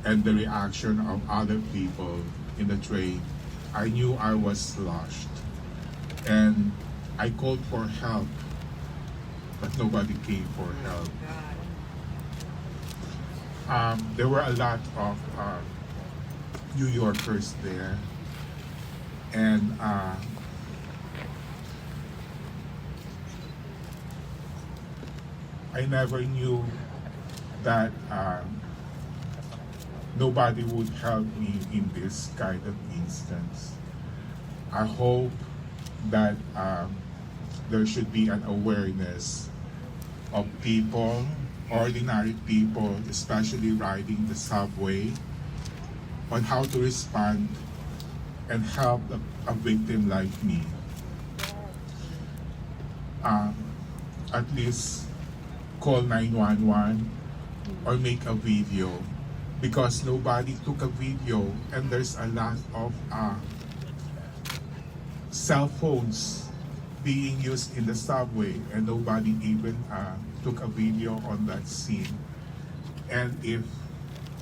and the reaction of other people in the train, I knew I was lost. And I called for help, but nobody came for help. There were a lot of New Yorkers there, and I never knew that nobody would help me in this kind of instance. I hope that there should be an awareness of people, ordinary people, especially riding the subway, on how to respond and help a victim like me. At least call 911 or make a video, because nobody took a video, and there's a lot of cell phones being used in the subway, and nobody even took a video on that scene. And if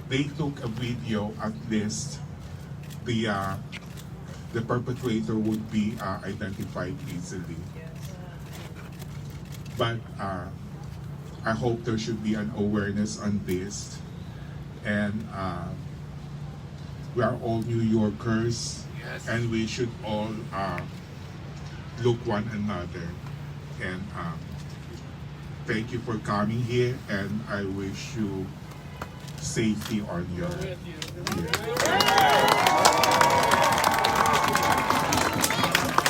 they took a video, at least the perpetrator would be identified easily. But I hope there should be an awareness on this, and we are all New Yorkers, and we should all look one another. And thank you for coming here, and I wish you safety on your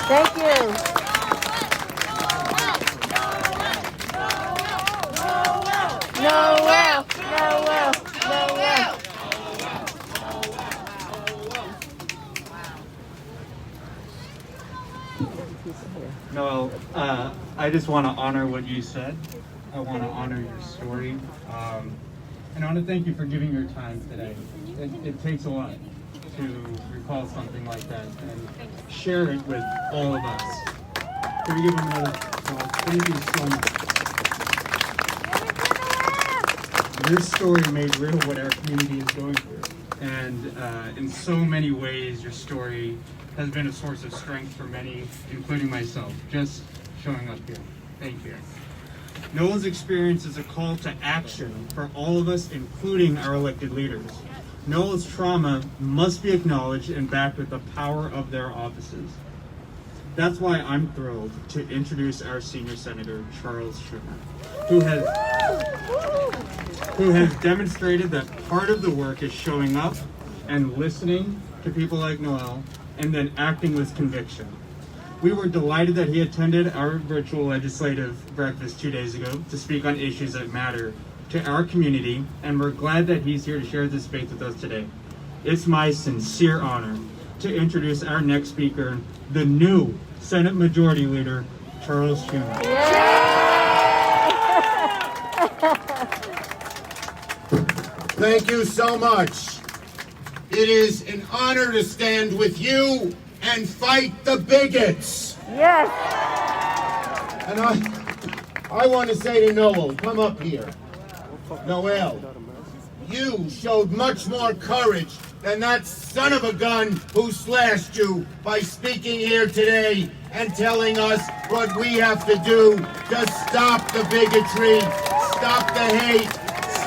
Thank you. Noel. Noel, I just want to honor what you said. I want to honor your story. And I want to thank you for giving your time today. It takes a lot to recall something like that and share it with all of us. Can we give him another applause? Thank you so much. Your story made real what our community is going through. And in so many ways, your story has been a source of strength for many, including myself, just showing up here. Thank you. Noel's experience is a call to action for all of us, including our elected leaders. Noel's trauma must be acknowledged and backed with the power of their offices. That's why I'm thrilled to introduce our senior senator, Charles Schumer, who has demonstrated that part of the work is showing up and listening to people like Noel and then acting with conviction. We were delighted that he attended our virtual legislative breakfast 2 days ago to speak on issues that matter to our community, and we're glad that he's here to share this space with us today. It's my sincere honor to introduce our next speaker, the new Senate Majority Leader, Charles Schumer. Thank you so much. It is an honor to stand with you and fight the bigots. Yes. And I want to say to Noel, come up here. Noel, you showed much more courage than that son of a gun who slashed you by speaking here today and telling us what we have to do to stop the bigotry, stop the hate,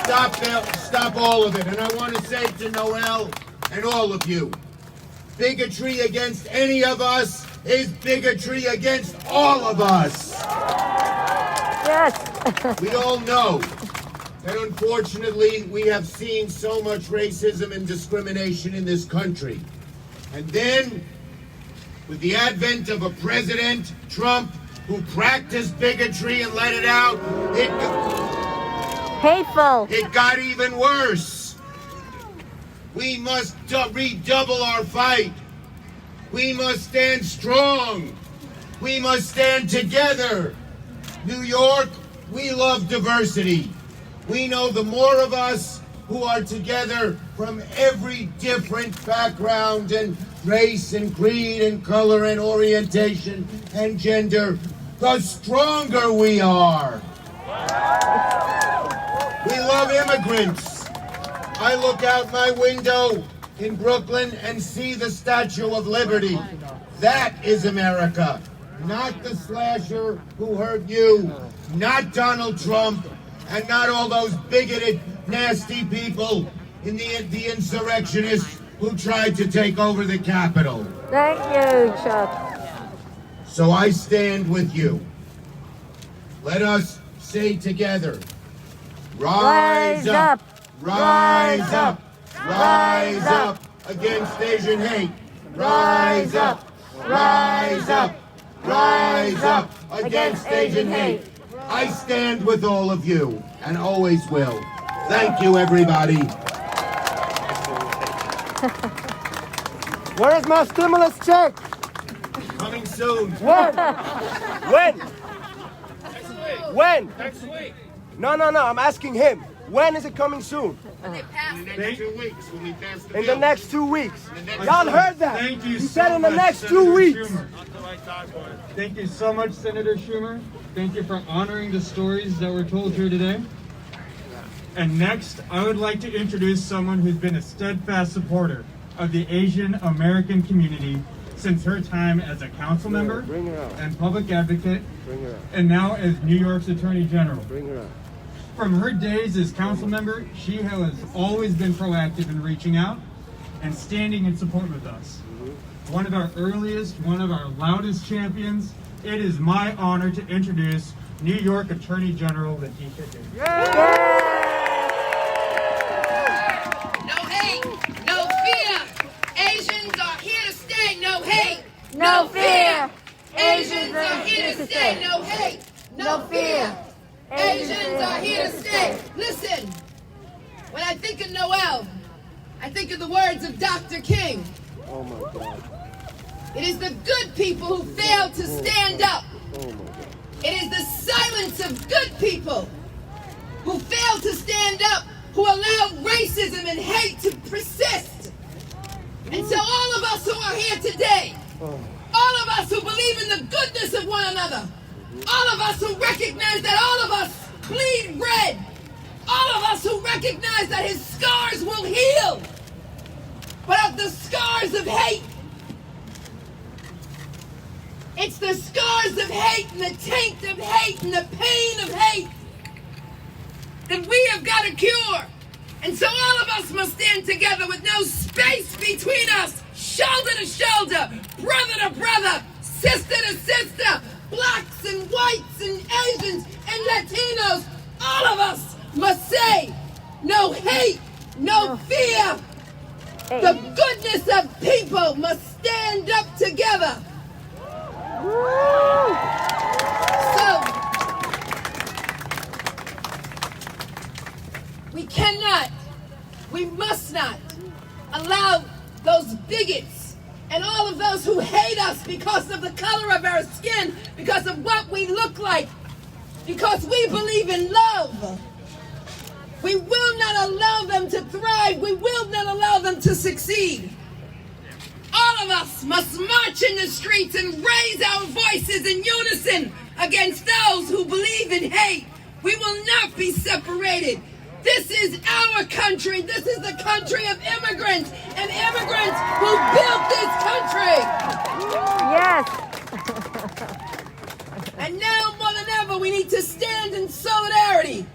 stop all of it. And I want to say to Noel and all of you, bigotry against any of us is bigotry against all of us. Yes. We all know that unfortunately we have seen so much racism and discrimination in this country. And then, with the advent of a President Trump who practiced bigotry and let it out, Hateful. it got even worse. We must redouble our fight. We must stand strong. We must stand together. New York, we love diversity. We know the more of us who are together from every different background and race and creed and color and orientation and gender, the stronger we are. We love immigrants. I look out my window in Brooklyn and see the Statue of Liberty. That is America. Not the slasher who hurt you, not Donald Trump, and not all those bigoted, nasty people in the insurrectionists who tried to take over the Capitol. Thank you, Chuck. So I stand with you. Let us say together, rise up, rise up, rise up against Asian hate. Rise up, rise up, rise up against Asian hate. I stand with all of you and always will. Thank you, everybody. Where is my stimulus check? Coming soon. When? When? When? Next week. No, I'm asking him. When is it coming soon? In the next 2 weeks when we pass the In bill. the next 2 weeks. next Y'all 2 heard that. Thank you He so said in the much, next 2 Senator weeks. Schumer. Thank you so much, Senator Schumer. Thank you for honoring the stories that were told here today. And next, I would like to introduce someone who's been a steadfast supporter of the Asian American community since her time as a council member Bring her out. and public advocate, Bring her out. and now as New York's Attorney General. Bring her out. From her days as council member, she has always been proactive in reaching out and standing in support with us. One of our earliest, one of our loudest champions, it is my honor to introduce New York Attorney General Letitia James. No hate, no fear. Asians are here to stay. No hate, No fear. Asians are here to stay. No hate, no fear. Asians are here to stay. Listen, when I think of Noel, I think of the words of Dr. King. Oh my God. It is the good people who fail to stand up. Oh my God. It is the silence of good people who fail to stand up, who allow racism and hate to persist. And so all of us who are here today, all of us who believe in the goodness of one another, all of us who recognize that all of us bleed red, all of us who recognize that his scars will heal, but of the scars of hate, it's the scars of hate and the taint of hate and the pain of hate that we have got to cure. And so all of us must stand together with no space between us, shoulder to shoulder, brother to brother, sister to sister, blacks and whites and Asians and Latinos. All of us must say, no hate, no fear. The goodness of people must stand up together. So, we cannot, we must not allow those bigots and all of those who hate us because of the color of our skin, because of what we look like, because we believe in love. We will not allow them to thrive. We will not allow them to succeed. All of us must march in the streets and raise our voices in unison against those who believe in hate. We will not be separated. This is our country. This is the country of immigrants and immigrants who built this country. Yes. And now more than ever, we need to stand in solidarity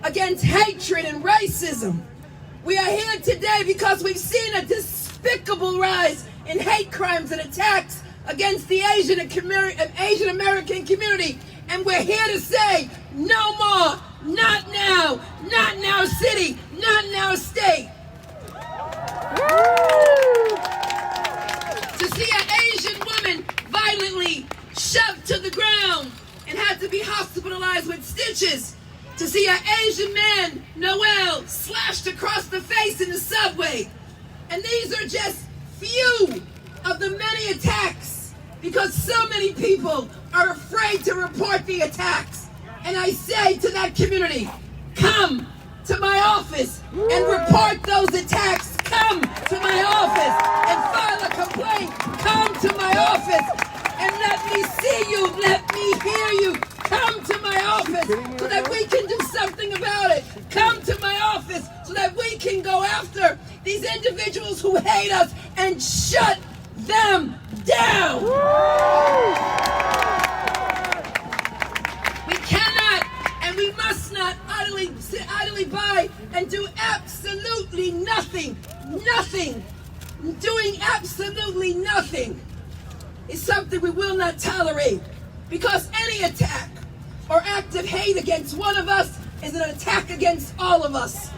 against hatred and racism. We are here today because we've seen a despicable rise in hate crimes and attacks against the Asian American community. And we're here to say, no more, not now, not in our city, not in our state. To see an Asian woman violently shoved to the ground and had to be hospitalized with stitches. To see an Asian man, Noel, slashed across the face in the subway. And these are just few of the many attacks, because so many people are afraid to report the attacks. And I say to that community, come to my office and report those attacks. Come to my office and file a complaint. Come to my office and let me see you, let me hear you. Come to my office so that we can do something about it. Come to my office so that we can go go after these individuals who hate us and shut them down. We cannot and we must not sit idly by and do absolutely nothing. Nothing. Doing absolutely nothing is something we will not tolerate, because any attack or act of hate against one of us is an attack against all of us.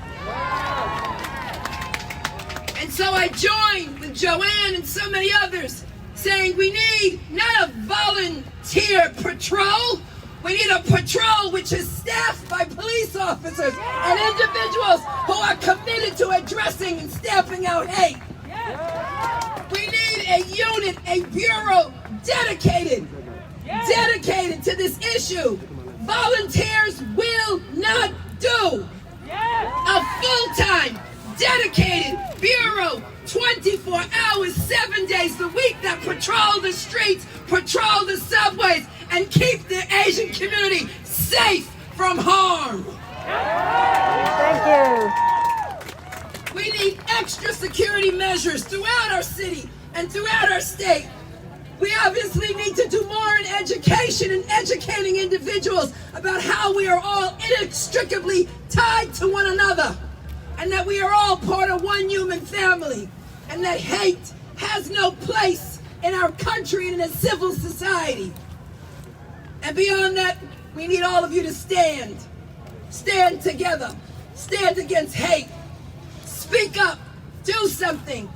And so I join with Joanne and so many others saying we need not a volunteer patrol, we need a patrol which is staffed by police officers and individuals who are committed to addressing and stamping out hate. We need a unit, a bureau dedicated to this issue. Volunteers will not do. A full-time, dedicated bureau, 24 hours, 7 days a week, that patrol the streets, patrol the subways, and keep the Asian community safe from harm. Thank you. We need extra security measures throughout our city and throughout our state. We obviously need to do more in education and educating individuals about how we are all inextricably tied to one another, and that we are all part of one human family, and that hate has no place in our country and in a civil society. And beyond that, we need all of you to stand together, stand against hate, speak up, do something.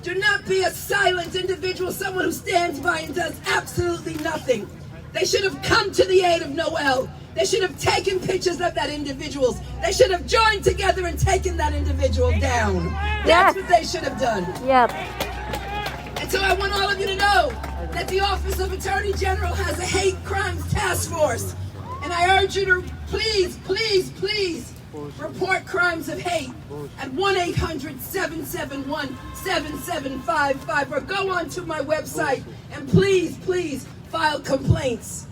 Do not be a silent individual, someone who stands by and does absolutely nothing. They should have come to the aid of Noel. They should have taken pictures of that individual. They should have joined together and taken that individual down. That's what they should have done. Yep. And so I want all of you to know that the Office of Attorney General has a hate crimes task force. And I urge you to please, please, please report crimes of hate at 1-800-771-7755, or go onto my website and please, please file complaints.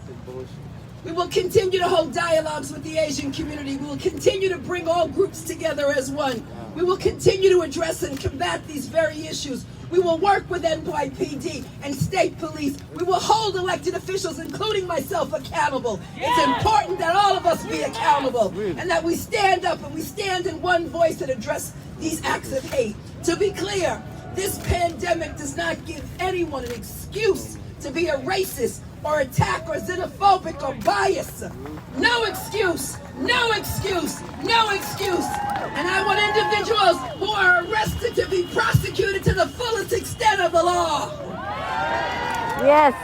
We will continue to hold dialogues with the Asian community. We will continue to bring all groups together as one. We will continue to address and combat these very issues. We will work with NYPD and state police. We will hold elected officials, including myself, accountable. It's important that all of us be accountable, and that we stand up and we stand in one voice and address these acts of hate. To be clear, this pandemic does not give anyone an excuse to be a racist or attack or xenophobic or biased. No excuse, no excuse, no excuse. And I want individuals who are arrested to be prosecuted to the fullest extent of the law. Yes.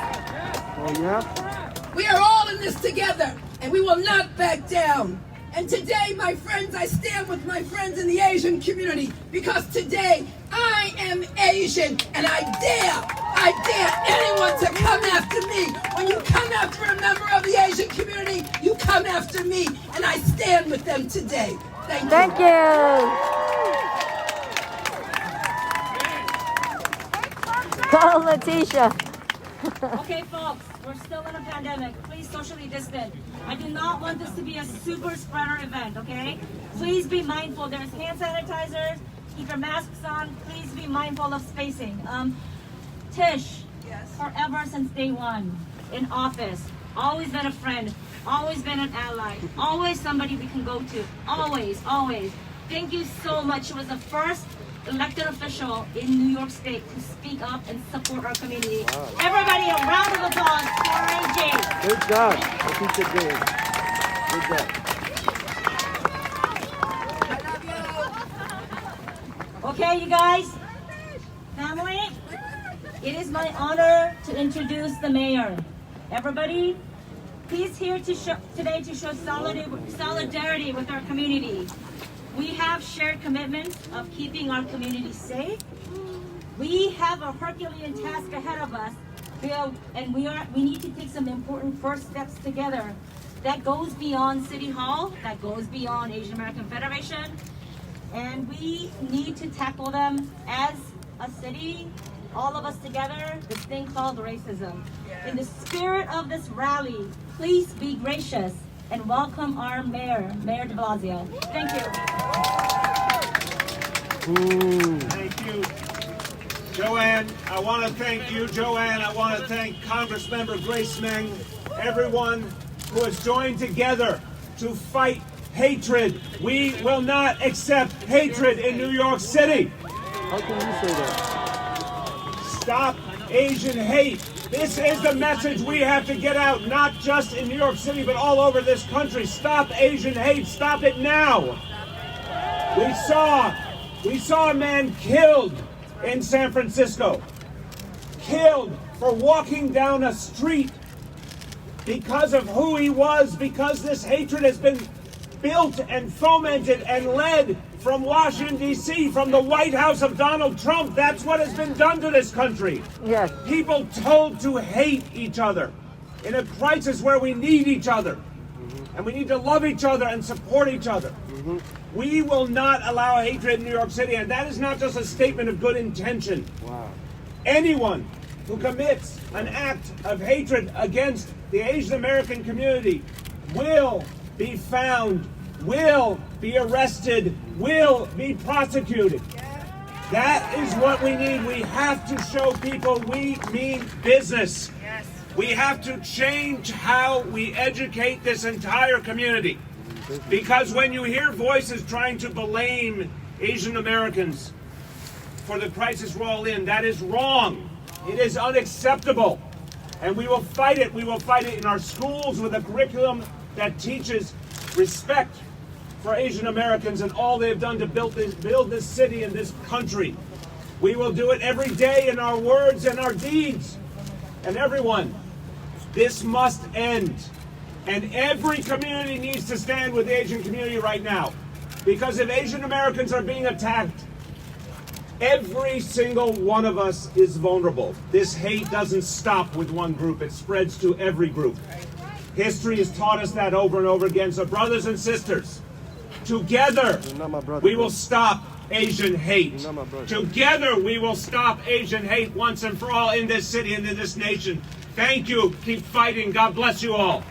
We are all in this together, and we will not back down. And today, my friends, I stand with my friends in the Asian community, because today I am Asian, and I dare anyone to come after me. When you come after a member of the Asian community, you come after me, and I stand with them today. Thank you. Thank you. Go, Letitia. Okay, folks, we're still in a pandemic. Please socially distance. I do not want this to be a super spreader event, okay? Please be mindful. There's hand sanitizers. Keep your masks on. Please be mindful of spacing. Tish, forever since day one in office, always been a friend, always been an ally, always somebody we can go to, always, always. Thank you so much. She was the first elected official in New York State to speak up and support our community. Wow. Everybody, a round of applause for AJ. Good job. Letitia James. Good job. Okay, you guys, family, it is my honor to introduce the mayor. Everybody, he's here today to show solidarity with our community. We have shared commitments of keeping our community safe. We have a Herculean task ahead of us, and we need to take some important first steps together. That goes beyond City Hall, that goes beyond Asian American Federation, and we need to tackle them as a city, all of us together, this thing called racism. In the spirit of this rally, please be gracious and welcome our mayor, Mayor deBlasio. Thank you. Thank you, Joanne. I want to thank you, Joanne. I want to thank Congressmember Grace Meng, everyone who has joined together to fight hatred. We will not accept hatred in New York City. How can you say that? Stop Asian hate. This is the message we have to get out, not just in New York City, but all over this country. Stop Asian hate. Stop it now. We saw a man killed in San Francisco. Killed for walking down a street because of who he was, because this hatred has been built and fomented and led from Washington, D.C., from the White House of Donald Trump. That's what has been done to this country. Yes. People told to hate each other in a crisis where we need each other. And we need to love each other and support each other. We will not allow hatred in New York City, and that is not just a statement of good intention. Wow. Anyone who commits an act of hatred against the Asian American community will be found, will be arrested, will be prosecuted. That is what we need. We have to show people we mean business. We have to change how we educate this entire community. Because when you hear voices trying to blame Asian Americans for the crisis we're all in, that is wrong. It is unacceptable. And we will fight it. We will fight it in our schools with a curriculum that teaches respect for Asian Americans and all they've done to build this city and this country. We will do it every day in our words and our deeds. And everyone, this must end. And every community needs to stand with the Asian community right now. Because if Asian Americans are being attacked, every single one of us is vulnerable. This hate doesn't stop with one group, it spreads to every group. History has taught us that over and over again. So brothers and sisters, together we will stop Asian hate. Together we will stop Asian hate once and for all in this city and in this nation. Thank you. Keep fighting. God bless you all.